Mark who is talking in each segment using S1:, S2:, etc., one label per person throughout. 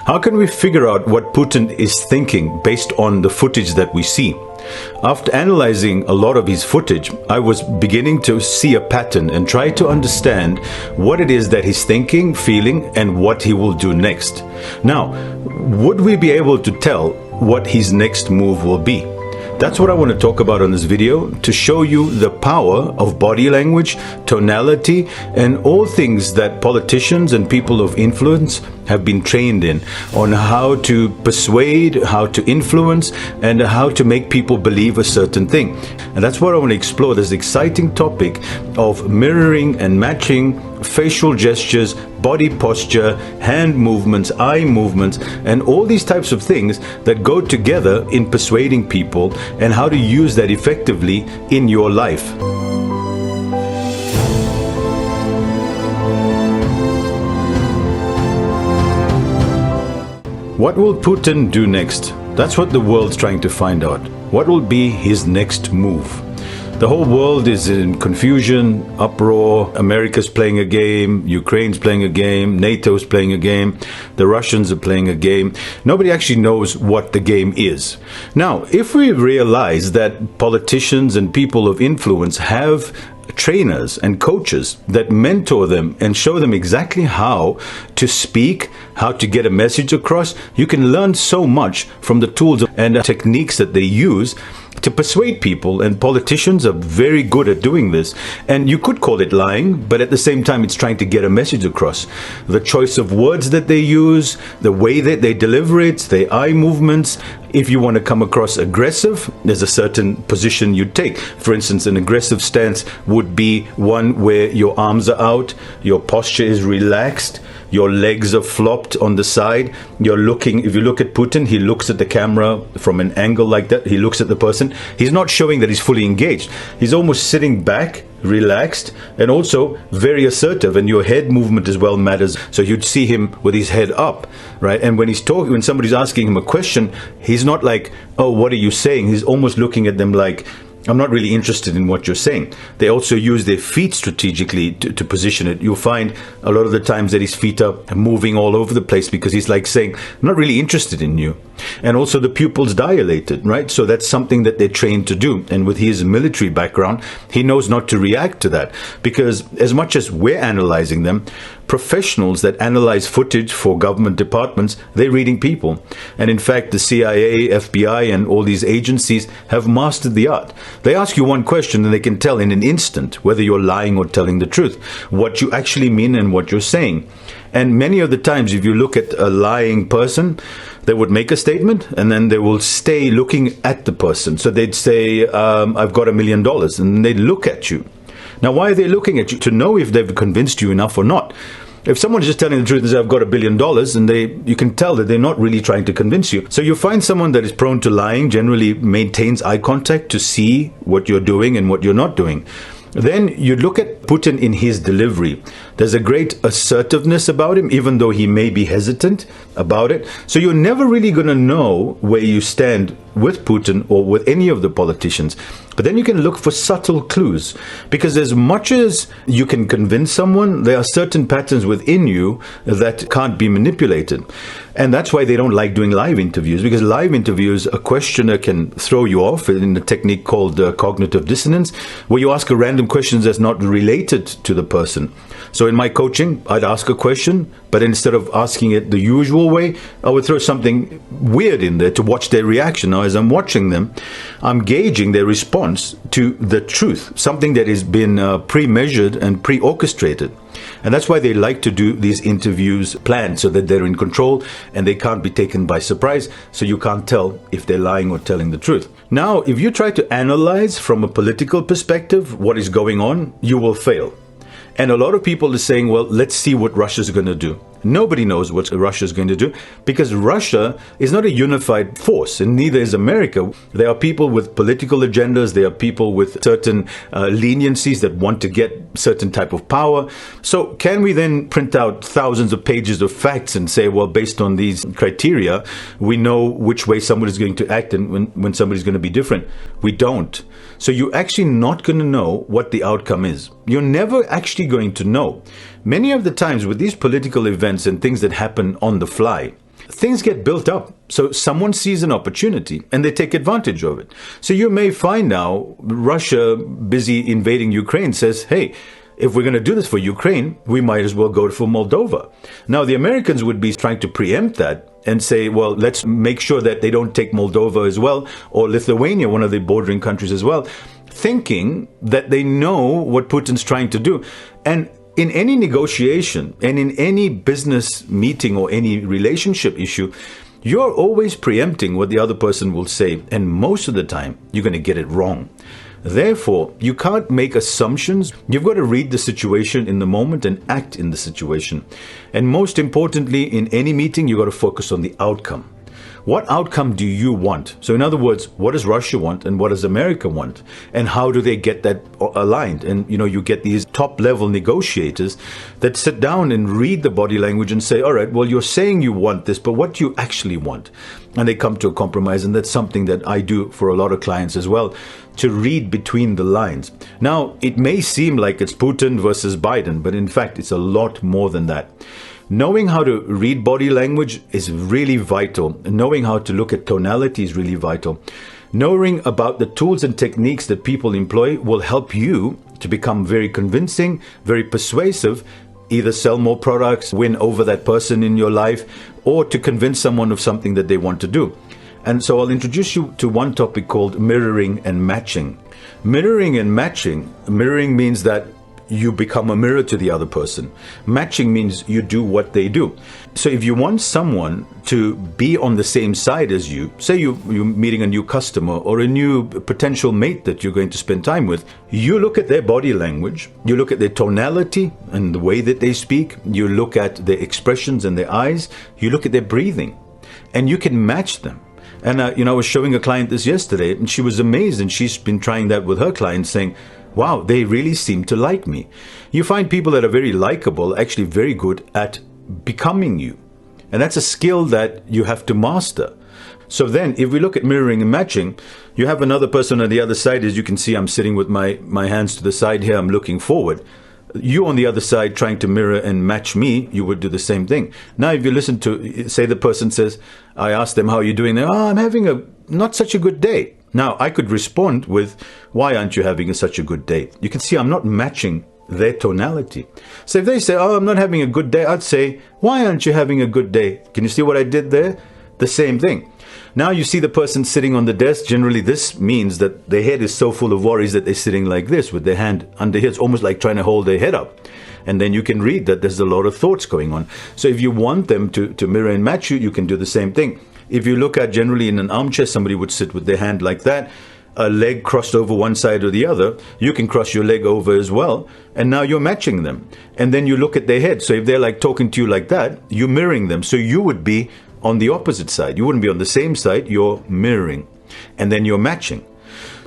S1: How can we figure out what Putin is thinking based on the footage that we see? After analyzing a lot of his footage, I was beginning to see a pattern and try to understand what it is that he's thinking, feeling, and what he will do next. Now, would we be able to tell what his next move will be? That's what I want to talk about on this video, to show you the power of body language, tonality, and all things that politicians and people of influence have been trained in, on how to persuade, how to influence, and how to make people believe a certain thing. And that's what I want to explore, this exciting topic of mirroring and matching facial gestures, body posture, hand movements, eye movements, and all these types of things that go together in persuading people, and how to use that effectively in your life. What will Putin do next? That's what the world's trying to find out. What will be his next move? The whole world is in confusion, uproar. America's playing a game, Ukraine's playing a game, NATO's playing a game, the Russians are playing a game. Nobody actually knows what the game is. Now, if we realize that politicians and people of influence have trainers and coaches that mentor them and show them exactly how to speak, how to get a message across, you can learn so much from the tools and techniques that they use to persuade people, and politicians are very good at doing this. And you could call it lying, but at the same time it's trying to get a message across. The choice of words that they use, the way that they deliver it, their eye movements. If you want to come across aggressive, there's a certain position you take. For instance, an aggressive stance would be one where your arms are out, your posture is relaxed, your legs are flopped on the side. You're looking, if you look at Putin, he looks at the camera from an angle like that. He looks at the person. He's not showing that he's fully engaged. He's almost sitting back, relaxed, and also very assertive. And your head movement as well matters. So you'd see him with his head up, right? And when he's talking, when somebody's asking him a question, he's not like, oh, what are you saying? He's almost looking at them like, I'm not really interested in what you're saying. They also use their feet strategically to position it. You'll find a lot of the times that his feet are moving all over the place because he's like saying, I'm not really interested in you. And also the pupils dilated, right? So that's something that they're trained to do. And with his military background, he knows not to react to that, because as much as we're analyzing them, professionals that analyze footage for government departments, they're reading people. And in fact, the CIA, FBI, and all these agencies have mastered the art. They ask you one question and they can tell in an instant whether you're lying or telling the truth, what you actually mean and what you're saying. And many of the times, if you look at a lying person, they would make a statement and then they will stay looking at the person. So they'd say, I've got $1 million, and they'd look at you. Now, why are they looking at you? To know if they've convinced you enough or not. If someone's just telling the truth and says, I've got $1 billion, and you can tell that they're not really trying to convince you. So you find someone that is prone to lying generally maintains eye contact to see what you're doing and what you're not doing. Then you look at Putin in his delivery. There's a great assertiveness about him, even though he may be hesitant about it. So you're never really going to know where you stand with Putin or with any of the politicians. But then you can look for subtle clues, because as much as you can convince someone, there are certain patterns within you that can't be manipulated. And that's why they don't like doing live interviews, because live interviews, a questioner can throw you off in a technique called cognitive dissonance, where you ask a random question that's not related to the person. So in my coaching, I'd ask a question, but instead of asking it the usual way, I would throw something weird in there to watch their reaction. Now, as I'm watching them, I'm gauging their response to the truth, something that has been pre-measured and pre-orchestrated. And that's why they like to do these interviews planned, so that they're in control and they can't be taken by surprise, so you can't tell if they're lying or telling the truth. Now, if you try to analyze from a political perspective what is going on, you will fail. And a lot of people are saying, well, let's see what Russia's going to do. Nobody knows what Russia is going to do, because Russia is not a unified force, and neither is America. There are people with political agendas. There are people with certain leniencies that want to get certain type of power. So can we then print out thousands of pages of facts and say, well, based on these criteria, we know which way somebody's going to act and when somebody's going to be different? We don't. So you're actually not going to know what the outcome is. You're never actually going to know. Many of the times with these political events and things that happen on the fly, things get built up. So someone sees an opportunity and they take advantage of it. So you may find now Russia, busy invading Ukraine, says, hey, if we're going to do this for Ukraine, we might as well go for Moldova. Now, the Americans would be trying to preempt that and say, well, let's make sure that they don't take Moldova as well, or Lithuania, one of the bordering countries as well, thinking that they know what Putin's trying to do. And in any negotiation and in any business meeting or any relationship issue, you're always preempting what the other person will say. And most of the time, you're going to get it wrong. Therefore, you can't make assumptions. You've got to read the situation in the moment and act in the situation. And most importantly, in any meeting, you've got to focus on the outcome. What outcome do you want? So in other words, what does Russia want and what does America want? And how do they get that aligned? And, you get these top-level negotiators that sit down and read the body language and say, all right, well, you're saying you want this, but what do you actually want? And they come to a compromise. And that's something that I do for a lot of clients as well, to read between the lines. Now, it may seem like it's Putin versus Biden, but in fact, it's a lot more than that. Knowing how to read body language is really vital. Knowing how to look at tonality is really vital. Knowing about the tools and techniques that people employ will help you to become very convincing, very persuasive, either sell more products, win over that person in your life, or to convince someone of something that they want to do. And so I'll introduce you to one topic called mirroring and matching. Mirroring and matching. Mirroring means that you become a mirror to the other person. Matching means you do what they do. So if you want someone to be on the same side as you, say you're meeting a new customer or a new potential mate that you're going to spend time with, you look at their body language, you look at their tonality and the way that they speak, you look at their expressions and their eyes, you look at their breathing, and you can match them. And I was showing a client this yesterday, and she was amazed, and she's been trying that with her clients, saying, wow, they really seem to like me. You find people that are very likable, actually very good at becoming you. And that's a skill that you have to master. So then, if we look at mirroring and matching, you have another person on the other side. As you can see, I'm sitting with my hands to the side here. I'm looking forward. You on the other side trying to mirror and match me, you would do the same thing. Now, if you listen to, say the person says, I ask them, how are you doing? I'm having a not such a good day. Now, I could respond with, why aren't you having such a good day? You can see I'm not matching their tonality. So if they say, I'm not having a good day, I'd say, why aren't you having a good day? Can you see what I did there? The same thing. Now you see the person sitting on the desk. Generally, this means that their head is so full of worries that they're sitting like this with their hand under here. It's almost like trying to hold their head up. And then you can read that there's a lot of thoughts going on. So if you want them to mirror and match you, you can do the same thing. If you look at generally in an armchair, somebody would sit with their hand like that, a leg crossed over one side or the other. You can cross your leg over as well. And now you're matching them. And then you look at their head. So if they're like talking to you like that, you're mirroring them. So you would be on the opposite side. You wouldn't be on the same side. You're mirroring. And then you're matching.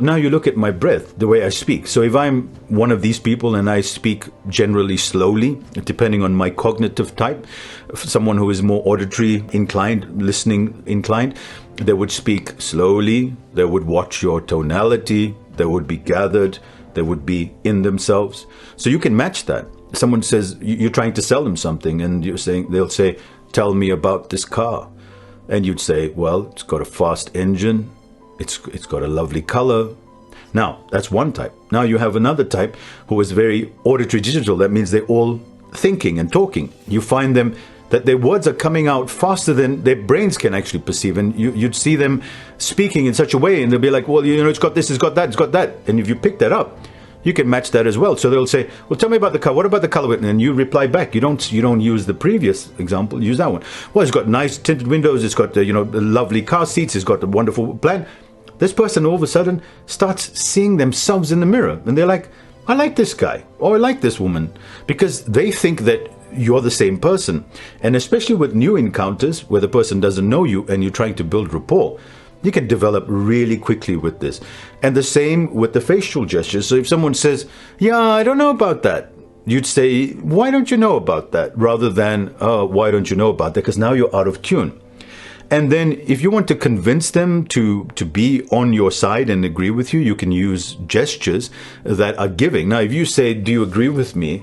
S1: Now you look at my breath, the way I speak. So if I'm one of these people and I speak generally slowly, depending on my cognitive type, someone who is more auditory inclined, listening inclined, they would speak slowly, they would watch your tonality, they would be gathered, they would be in themselves. So you can match that. Someone says, you're trying to sell them something, and they'll say, tell me about this car. And you'd say, well, it's got a fast engine. It's got a lovely color. Now, that's one type. Now you have another type who is very auditory digital. That means they're all thinking and talking. You find them that their words are coming out faster than their brains can actually perceive. And you'd see them speaking in such a way, and they'll be like, well, it's got this, it's got that, it's got that. And if you pick that up, you can match that as well. So they'll say, well, tell me about the car. What about the color? And you reply back. You don't use the previous example. Use that one. Well, it's got nice tinted windows. It's got, lovely car seats. It's got a wonderful plan. This person all of a sudden starts seeing themselves in the mirror. And they're like, I like this guy, or I like this woman, because they think that you're the same person. And especially with new encounters where the person doesn't know you and you're trying to build rapport, you can develop really quickly with this. And the same with the facial gestures. So if someone says, yeah, I don't know about that, you'd say, why don't you know about that? Rather than, why don't you know about that? Because now you're out of tune. And then if you want to convince them to be on your side and agree with you, you can use gestures that are giving. Now, if you say, do you agree with me?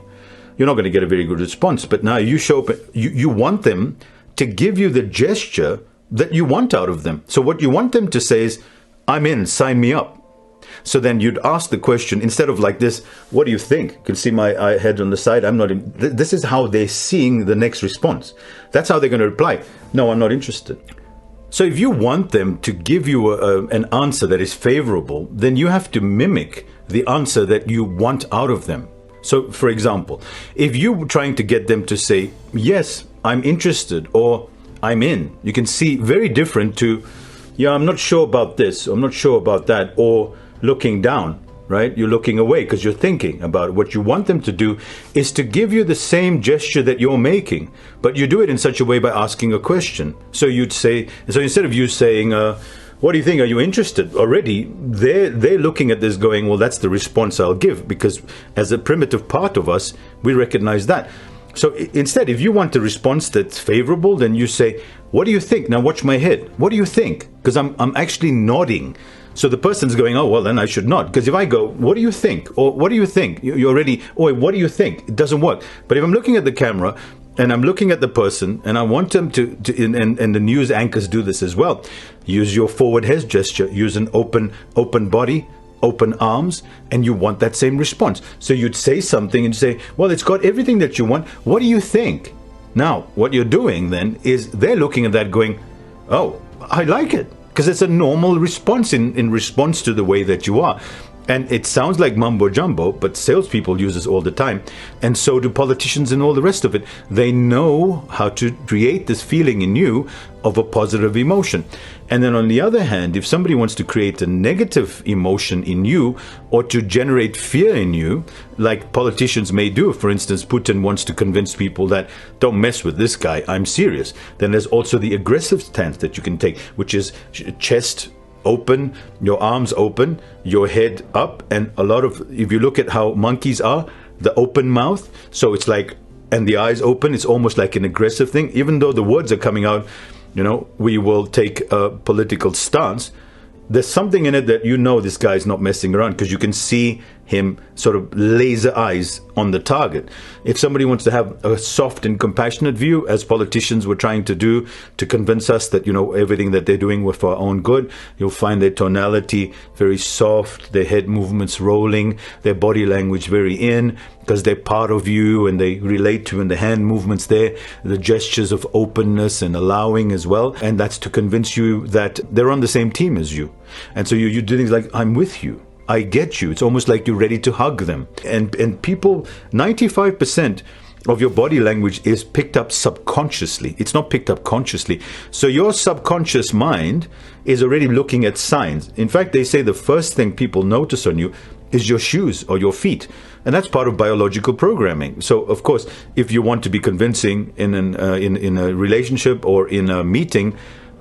S1: You're not going to get a very good response. But now you show up, you want them to give you the gesture that you want out of them. So what you want them to say is, I'm in, sign me up. So then you'd ask the question, instead of like this, what do you think? You can see my head on the side. I'm not in. This is how they're seeing the next response. That's how they're going to reply. No, I'm not interested. So if you want them to give you an answer that is favorable, then you have to mimic the answer that you want out of them. So, for example, if you're trying to get them to say, yes, I'm interested, or I'm in, you can see very different to, yeah, I'm not sure about this, I'm not sure about that, or looking down, right? You're looking away because you're thinking about it. What you want them to do is to give you the same gesture that you're making, but you do it in such a way by asking a question. So you'd say, so instead of you saying, what do you think? Are you interested? Already, they're looking at this going, well, that's the response I'll give, because as a primitive part of us, we recognize that. So instead, if you want a response that's favorable, then you say, what do you think? Now watch my head. What do you think? Because I'm actually nodding. So the person's going, oh, well, then I should nod. Because if I go, what do you think? Or what do you think? You already, oh, what do you think? It doesn't work. But if I'm looking at the camera and I'm looking at the person and I want them to and the news anchors do this as well, use your forward head gesture, use an open body, open arms, and you want that same response. So you'd say something and say, well, it's got everything that you want. What do you think? Now, what you're doing then is they're looking at that going, oh, I like it. Because it's a normal response in response to the way that you are. And it sounds like mumbo jumbo, but salespeople use this all the time. And so do politicians and all the rest of it. They know how to create this feeling in you of a positive emotion. And then on the other hand, if somebody wants to create a negative emotion in you or to generate fear in you, like politicians may do, for instance, Putin wants to convince people that don't mess with this guy, I'm serious. Then there's also the aggressive stance that you can take, which is chest open, your arms open, your head up, and a lot of, if you look at how monkeys are, the open mouth, so it's like, and the eyes open, it's almost like an aggressive thing. Even though the words are coming out, you know, we will take a political stance, there's something in it that you know this guy's not messing around, because you can see him sort of laser eyes on the target. If somebody wants to have a soft and compassionate view, as politicians were trying to do to convince us that, you know, everything that they're doing was for our own good, you'll find their tonality very soft, their head movements rolling, their body language very in, because they're part of you and they relate to, and the hand movements there, the gestures of openness and allowing as well. And that's to convince you that they're on the same team as you. And so you do things like, I'm with you, I get you. It's almost like you're ready to hug them. And people, 95% of your body language is picked up subconsciously. It's not picked up consciously. So your subconscious mind is already looking at signs. In fact, they say the first thing people notice on you is your shoes or your feet. And that's part of biological programming. So, of course, if you want to be convincing in a relationship or in a meeting,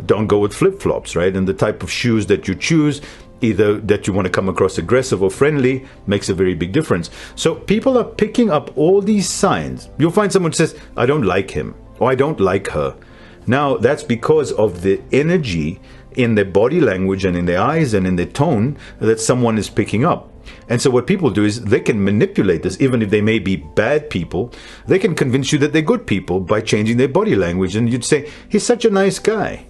S1: don't go with flip-flops, right? And the type of shoes that you choose, either that you want to come across aggressive or friendly, makes a very big difference. So people are picking up all these signs. You'll find someone says, I don't like him, or I don't like her. Now, that's because of the energy in their body language and in their eyes and in their tone that someone is picking up. And so what people do is they can manipulate this. Even if they may be bad people, they can convince you that they're good people by changing their body language. And you'd say, he's such a nice guy.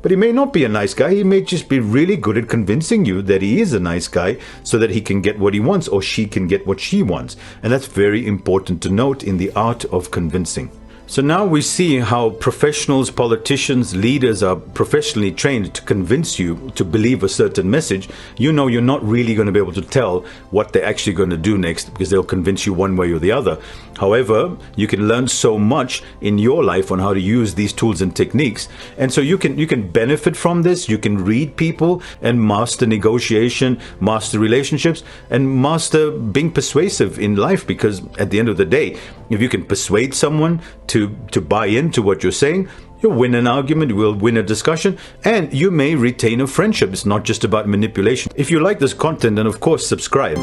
S1: But he may not be a nice guy. He may just be really good at convincing you that he is a nice guy so that he can get what he wants, or she can get what she wants. And that's very important to note in the art of convincing. So now we see how professionals, politicians, leaders are professionally trained to convince you to believe a certain message. You know you're not really going to be able to tell what they're actually going to do next, because they'll convince you one way or the other. However, you can learn so much in your life on how to use these tools and techniques. And so you can benefit from this. You can read people and master negotiation, master relationships, and master being persuasive in life, because at the end of the day, if you can persuade someone to buy into what you're saying, you'll win an argument, you will win a discussion, and you may retain a friendship. It's not just about manipulation. If you like this content, then of course subscribe.